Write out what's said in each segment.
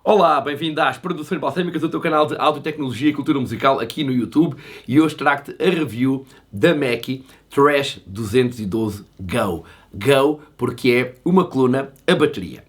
Olá, bem-vindo às Produções Balsâmicas, do teu canal de Audiotecnologia e Cultura Musical aqui no YouTube, e hoje trago-te a review da Mackie Trash 212 Go. Go porque é uma coluna a bateria.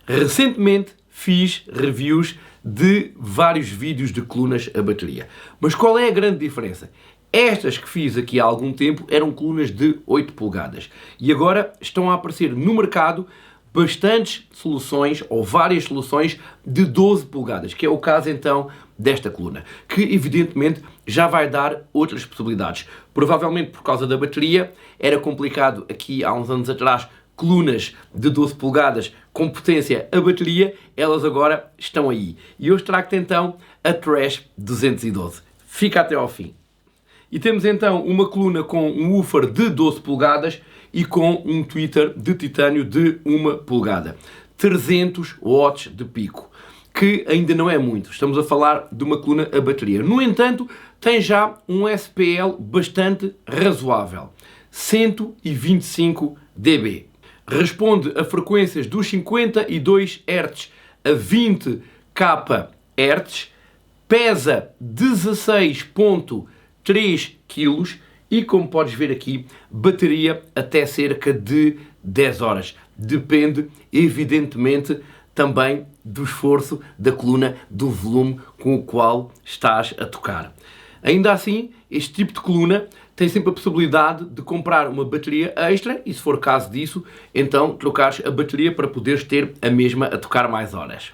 Recentemente fiz reviews de vários vídeos de colunas a bateria. Mas qual é a grande diferença? Estas que fiz aqui há algum tempo eram colunas de 8 polegadas e agora estão a aparecer no mercado bastantes soluções, ou várias soluções, de 12 polegadas, que é o caso então desta coluna, que evidentemente já vai dar outras possibilidades. Provavelmente por causa da bateria, era complicado aqui há uns anos atrás, colunas de 12 polegadas com potência a bateria, elas agora estão aí. E hoje trago-te então a Trash 212. Fica até ao fim. E temos então uma coluna com um woofer de 12 polegadas e com um tweeter de titânio de 1 polegada. 300 watts de pico, que ainda não é muito. Estamos a falar de uma coluna a bateria. No entanto, tem já um SPL bastante razoável. 125 dB. Responde a frequências dos 52 Hz a 20 kHz. Pesa 16,3 kg. E como podes ver aqui, bateria até cerca de 10 horas. Depende, evidentemente, também do esforço da coluna, do volume com o qual estás a tocar. Ainda assim, este tipo de coluna tem sempre a possibilidade de comprar uma bateria extra e, se for caso disso, então trocares a bateria para poderes ter a mesma a tocar mais horas.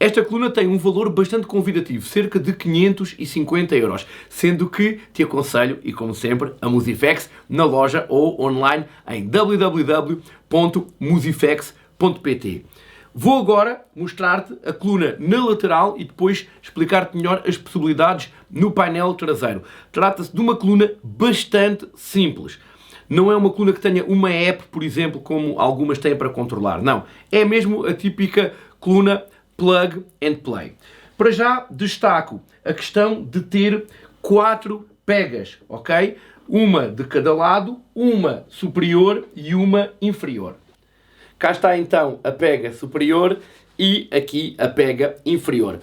Esta coluna tem um valor bastante convidativo, cerca de 550 €, sendo que te aconselho, e como sempre, a Musifex na loja ou online em www.musifex.pt. Vou agora mostrar-te a coluna na lateral e depois explicar-te melhor as possibilidades no painel traseiro. Trata-se de uma coluna bastante simples. Não é uma coluna que tenha uma app, por exemplo, como algumas têm para controlar. Não. É mesmo a típica coluna plug and play. Para já destaco a questão de ter 4 pegas, ok? Uma de cada lado, uma superior e uma inferior. Cá está então a pega superior e aqui a pega inferior.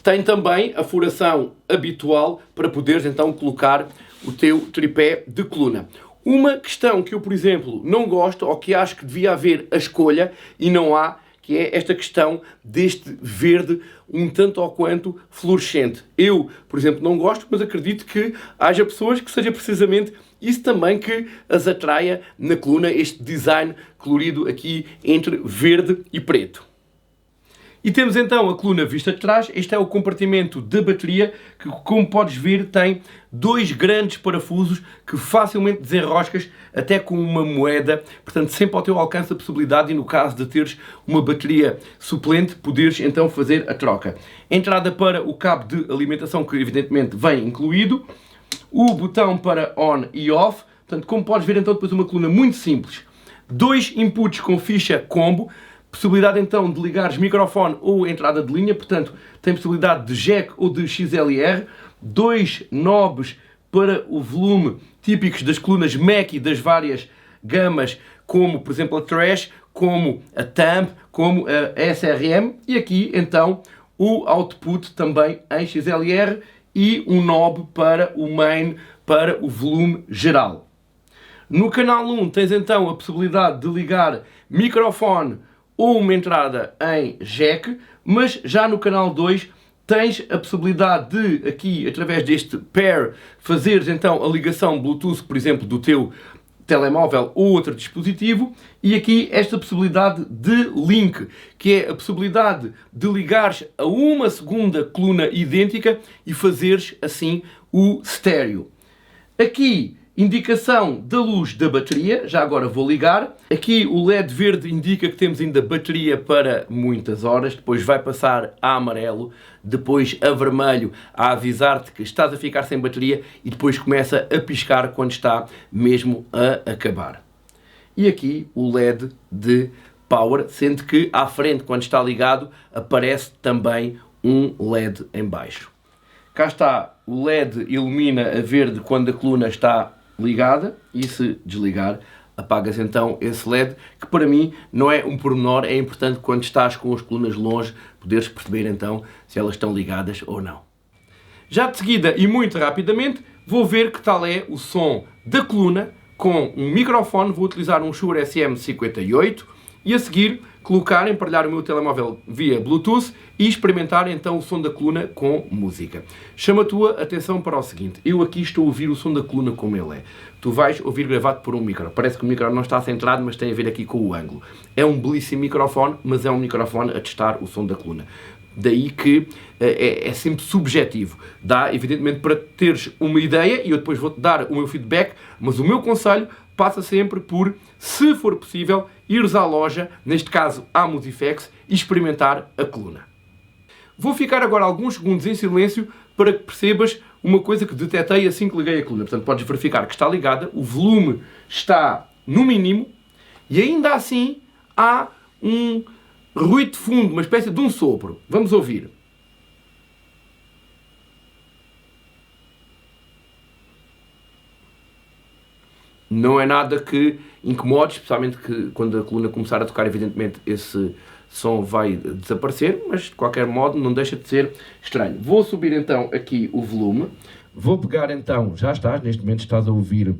Tem também a furação habitual para poderes então colocar o teu tripé de coluna. Uma questão que eu, por exemplo, não gosto, ou que acho que devia haver a escolha e não há, que é esta questão deste verde um tanto ou quanto fluorescente. Eu, por exemplo, não gosto, mas acredito que haja pessoas que seja precisamente isso também que as atraia na coluna, este design colorido aqui entre verde e preto. E temos então a coluna vista de trás. Este é o compartimento da bateria que, como podes ver, tem 2 grandes parafusos que facilmente desenroscas até com uma moeda. Portanto, sempre ao teu alcance a possibilidade, e no caso de teres uma bateria suplente, poderes então fazer a troca. Entrada para o cabo de alimentação, que evidentemente vem incluído. O botão para on e off. Portanto, como podes ver, então depois uma coluna muito simples. 2 inputs com ficha combo. Possibilidade então de ligares microfone ou entrada de linha, portanto tem possibilidade de jack ou de XLR, 2 knobs para o volume típicos das colunas Mackie das várias gamas, como por exemplo a Trash, como a Thumb, como a SRM, e aqui então o output também em XLR e um knob para o main, para o volume geral. No canal 1 tens então a possibilidade de ligar microfone ou uma entrada em jack, mas já no canal 2 tens a possibilidade de, aqui, através deste pair, fazeres então a ligação Bluetooth, por exemplo, do teu telemóvel ou outro dispositivo, e aqui esta possibilidade de link, que é a possibilidade de ligares a uma segunda coluna idêntica e fazeres assim o estéreo. Aqui indicação da luz da bateria, já agora vou ligar. Aqui o LED verde indica que temos ainda bateria para muitas horas, depois vai passar a amarelo, depois a vermelho a avisar-te que estás a ficar sem bateria e depois começa a piscar quando está mesmo a acabar. E aqui o LED de power, sendo que à frente, quando está ligado, aparece também um LED em baixo. Cá está, o LED ilumina a verde quando a coluna está ligada e se desligar, apagas então esse LED, que para mim não é um pormenor, é importante quando estás com as colunas longe, poderes perceber então se elas estão ligadas ou não. Já de seguida e muito rapidamente, vou ver que tal é o som da coluna com um microfone. Vou utilizar um Shure SM58 e a seguir emparelhar o meu telemóvel via Bluetooth e experimentar então o som da coluna com música. Chama a tua atenção para o seguinte: eu aqui estou a ouvir o som da coluna como ele é. Tu vais ouvir gravado por um micro. Parece que o micro não está centrado, mas tem a ver aqui com o ângulo. É um belíssimo microfone, mas é um microfone a testar o som da coluna. Daí que é sempre subjetivo. Dá, evidentemente, para teres uma ideia e eu depois vou-te dar o meu feedback, mas o meu conselho passa sempre por, se for possível, ires à loja, neste caso à Musifex, e experimentar a coluna. Vou ficar agora alguns segundos em silêncio para que percebas uma coisa que detetei assim que liguei a coluna. Portanto, podes verificar que está ligada, o volume está no mínimo e ainda assim há um ruído de fundo, uma espécie de um sopro. Vamos ouvir. Não é nada que incomode, especialmente que quando a coluna começar a tocar, evidentemente esse som vai desaparecer, mas de qualquer modo não deixa de ser estranho. Vou subir então aqui o volume. Vou pegar então, já estás, neste momento estás a ouvir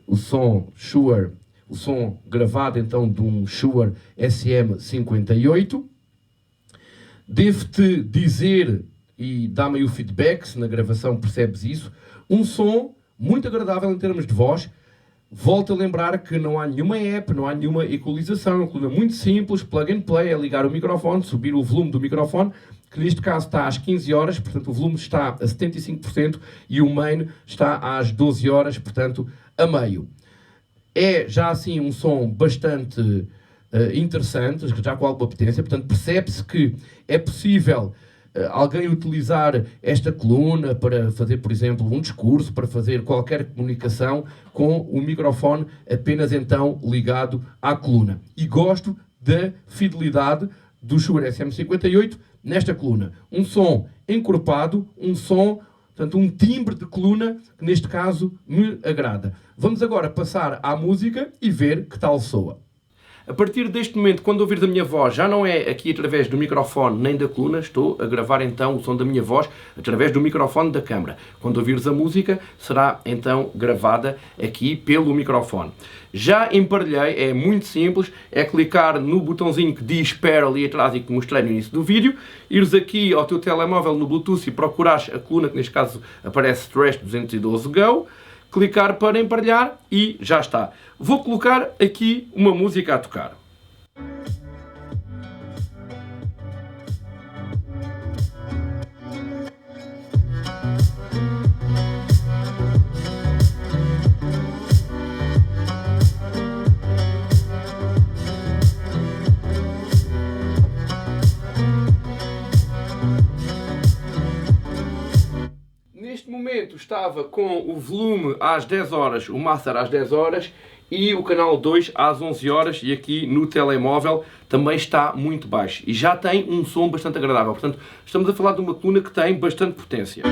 o som Shure, o som gravado então de um Shure SM58. Devo-te dizer, e dá-me aí o feedback, se na gravação percebes isso, um som muito agradável em termos de voz. Volto a lembrar que não há nenhuma app, não há nenhuma equalização, é uma coluna muito simples, plug and play, é ligar o microfone, subir o volume do microfone, que neste caso está às 15 horas, portanto o volume está a 75% e o main está às 12 horas, portanto a meio. É já assim um som bastante interessante, já com alguma potência, portanto percebe-se que é possível alguém utilizar esta coluna para fazer, por exemplo, um discurso, para fazer qualquer comunicação com o microfone apenas então ligado à coluna. E gosto da fidelidade do Shure SM58 nesta coluna. Um som encorpado, um som, portanto, um timbre de coluna que neste caso me agrada. Vamos agora passar à música e ver que tal soa. A partir deste momento, quando ouvires a minha voz, já não é aqui através do microfone nem da coluna, estou a gravar então o som da minha voz através do microfone da câmara. Quando ouvires a música, será então gravada aqui pelo microfone. Já emparelhei, é muito simples, é clicar no botãozinho que diz Pair ali atrás e que mostrei no início do vídeo, ires aqui ao teu telemóvel no Bluetooth e procurares a coluna, que neste caso aparece Thrash 212 Go, clicar para emparelhar e já está. Vou colocar aqui uma música a tocar. Neste momento estava com o volume às 10 horas, o master às 10 horas e o canal 2 às 11 horas e aqui no telemóvel também está muito baixo e já tem um som bastante agradável. Portanto, estamos a falar de uma coluna que tem bastante potência.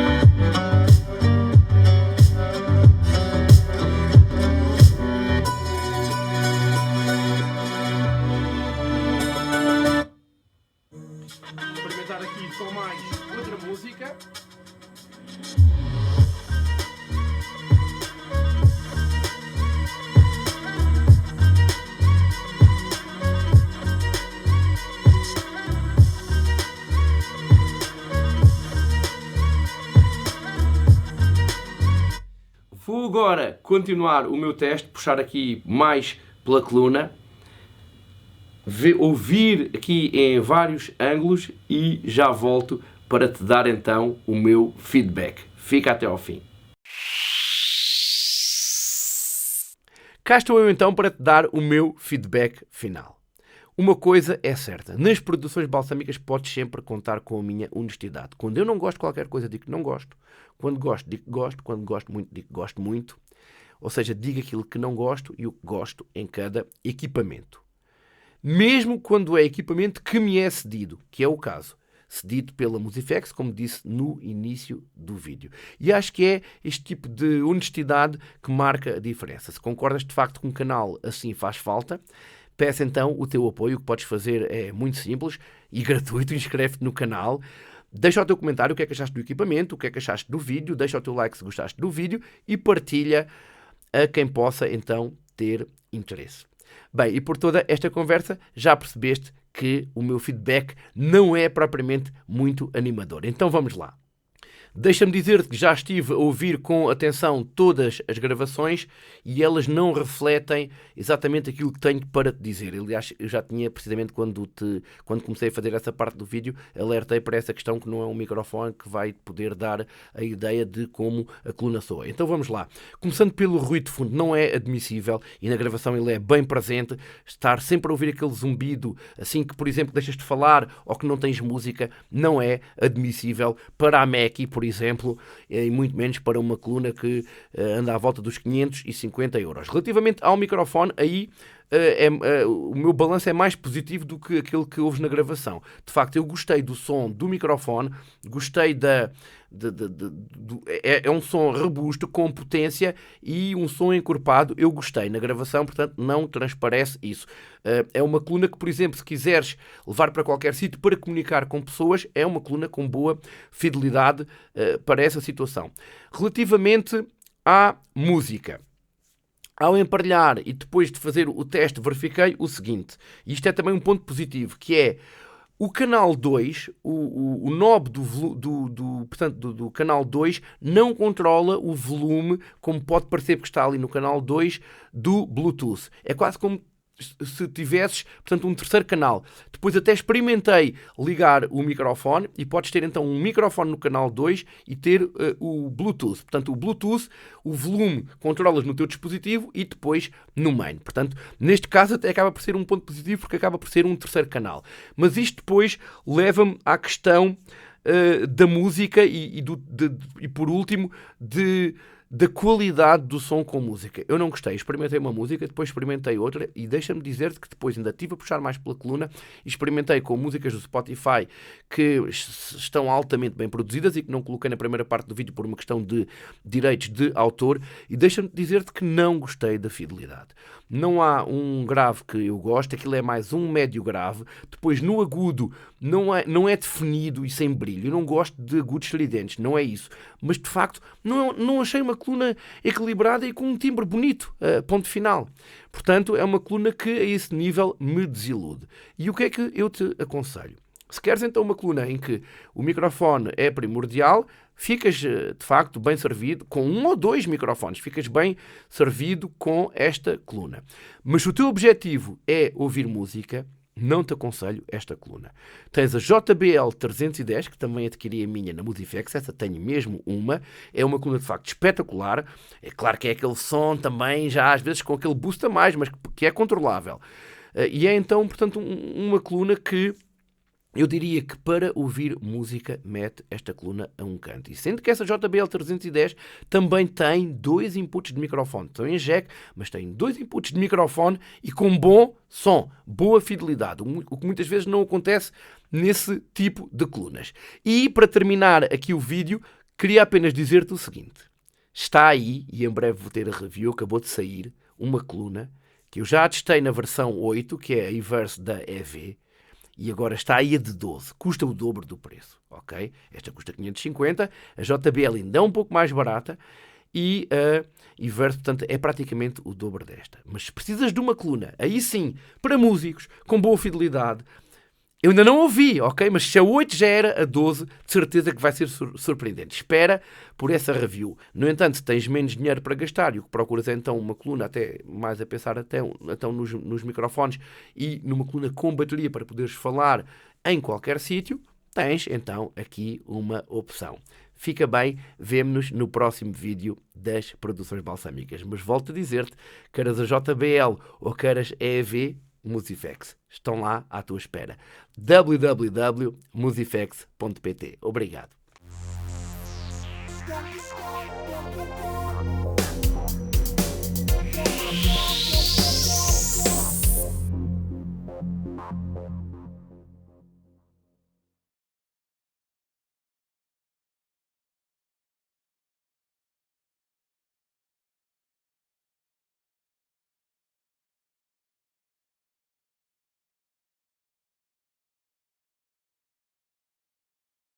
Vou experimentar aqui só mais outra música. Vou agora continuar o meu teste, puxar aqui mais pela coluna, ouvir aqui em vários ângulos e já volto para te dar então o meu feedback. Fica até ao fim. Cá estou eu então para te dar o meu feedback final. Uma coisa é certa, nas produções balsâmicas podes sempre contar com a minha honestidade. Quando eu não gosto de qualquer coisa, digo que não gosto. Quando gosto, digo que gosto. Quando gosto muito, digo que gosto muito. Ou seja, digo aquilo que não gosto e o que gosto em cada equipamento. Mesmo quando é equipamento que me é cedido, que é o caso. cedido pela Musifex, como disse no início do vídeo. E acho que é este tipo de honestidade que marca a diferença. Se concordas de facto que um canal assim faz falta, peço então o teu apoio. O que podes fazer é muito simples e gratuito. Inscreve-te no canal, deixa o teu comentário o que é que achaste do equipamento, o que é que achaste do vídeo, deixa o teu like se gostaste do vídeo e partilha a quem possa então ter interesse. Bem, e por toda esta conversa já percebeste que o meu feedback não é propriamente muito animador. Então vamos lá. Deixa-me dizer-te que já estive a ouvir com atenção todas as gravações e elas não refletem exatamente aquilo que tenho para te dizer. Aliás, eu já tinha, precisamente quando comecei a fazer essa parte do vídeo, alertei para essa questão que não é um microfone que vai poder dar a ideia de como a coluna soa. Então vamos lá. Começando pelo ruído de fundo, não é admissível e na gravação ele é bem presente. Estar sempre a ouvir aquele zumbido assim que, por exemplo, deixas de falar ou que não tens música, não é admissível para a Mackie, por exemplo, e muito menos para uma coluna que anda à volta dos 550 euros. Relativamente ao microfone, aí o meu balanço é mais positivo do que aquele que ouves na gravação. De facto, eu gostei do som do microfone, gostei é um som robusto, com potência e um som encorpado. Eu gostei na gravação, portanto não transparece isso. É uma coluna que, por exemplo, se quiseres levar para qualquer sítio para comunicar com pessoas, é uma coluna com boa fidelidade para essa situação. Relativamente à música, ao emparelhar e depois de fazer o teste, verifiquei o seguinte, e isto é também um ponto positivo, que é o canal 2, o knob do canal 2 não controla o volume, como pode parecer que está ali no canal 2 do Bluetooth. É quase como se tivesses, portanto, um terceiro canal. Depois até experimentei ligar o microfone e podes ter então um microfone no canal 2 e ter o Bluetooth. Portanto, o Bluetooth, o volume controlas no teu dispositivo e depois no main. Portanto, neste caso até acaba por ser um ponto positivo porque acaba por ser um terceiro canal. Mas isto depois leva-me à questão da música e por último da qualidade do som com música. Eu não gostei. Experimentei uma música, depois experimentei outra e deixa-me dizer-te que depois ainda estive a puxar mais pela coluna e experimentei com músicas do Spotify que estão altamente bem produzidas e que não coloquei na primeira parte do vídeo por uma questão de direitos de autor e deixa-me dizer-te que não gostei da fidelidade. Não há um grave que eu gosto, aquilo é mais um médio grave. Depois no agudo não é definido e sem brilho. Eu não gosto de agudos estridentes, não é isso. Mas de facto não achei uma coluna equilibrada e com um timbre bonito, ponto final. Portanto, é uma coluna que a esse nível me desilude. E o que é que eu te aconselho? Se queres então uma coluna em que o microfone é primordial, ficas de facto bem servido com um ou dois microfones, ficas bem servido com esta coluna. Mas se o teu objetivo é ouvir música, não te aconselho esta coluna. Tens a JBL 310, que também adquiri a minha na Musifex, essa tenho mesmo uma, é uma coluna de facto espetacular, é claro que é aquele som também já às vezes com aquele boost a mais, mas que é controlável. E é então, portanto, uma coluna que eu diria que para ouvir música mete esta coluna a um canto. E sendo que essa JBL 310 também tem dois inputs de microfone. Tem em jack, mas tem dois inputs de microfone e com bom som, boa fidelidade. O que muitas vezes não acontece nesse tipo de colunas. E para terminar aqui o vídeo, queria apenas dizer-te o seguinte. Está aí, e em breve vou ter a review, acabou de sair, uma coluna que eu já testei na versão 8, que é a Everse da EV. E agora está aí a de 12. Custa o dobro do preço, ok? Esta custa 550, a JBL ainda é um pouco mais barata e a Everse, portanto, é praticamente o dobro desta. Mas se precisas de uma coluna, aí sim, para músicos, com boa fidelidade, eu ainda não ouvi, ok? Mas se a 8 já era, a 12, de certeza que vai ser surpreendente. Espera por essa review. No entanto, se tens menos dinheiro para gastar e o que procuras é então uma coluna, até mais a pensar então nos microfones e numa coluna com bateria para poderes falar em qualquer sítio, tens então aqui uma opção. Fica bem, vemo-nos no próximo vídeo das produções balsâmicas. Mas volto a dizer-te, queras a JBL ou queras a EV, Musifex. Estão lá à tua espera. www.musifex.pt. Obrigado.